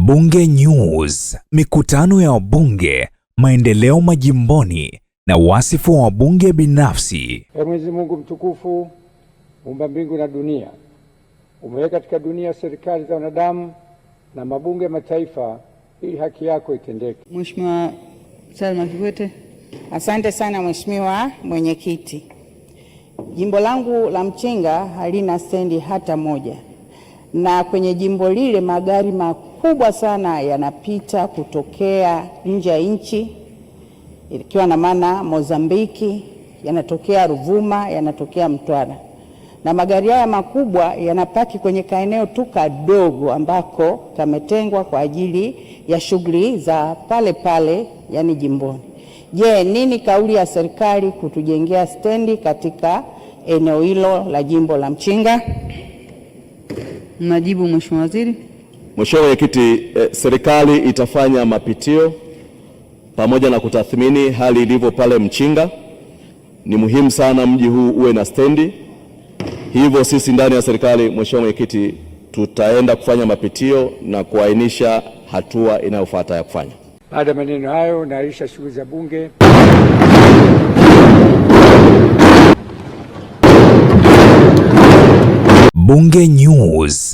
Bunge News, mikutano ya wabunge, maendeleo majimboni na wasifu wa wabunge binafsi. Mwenyezi Mungu mtukufu, muumba mbingu na dunia, umeweka katika dunia serikali za wanadamu na mabunge ya mataifa ili haki yako itendeke. Mheshimiwa Salma Kikwete. Asante sana Mheshimiwa Mwenyekiti. Jimbo langu la Mchinga halina stendi hata moja, na kwenye jimbo lile magari makubwa sana yanapita kutokea nje ya nchi, ikiwa na maana Mozambiki, yanatokea Ruvuma, yanatokea Mtwara, na magari haya makubwa yanapaki kwenye kaeneo tu kadogo ambako kametengwa kwa ajili ya shughuli za pale pale, yani jimboni. Je, nini kauli ya serikali kutujengea stendi katika eneo hilo la jimbo la Mchinga? Najibu Mheshimiwa Waziri. Mheshimiwa Mwenyekiti, serikali itafanya mapitio pamoja na kutathmini hali ilivyo pale Mchinga. Ni muhimu sana mji huu uwe na stendi. Hivyo sisi ndani ya serikali, Mheshimiwa Mwenyekiti, tutaenda kufanya mapitio na kuainisha hatua inayofuata ya kufanya. Baada ya maneno hayo, naahirisha shughuli za bunge. Bunge News.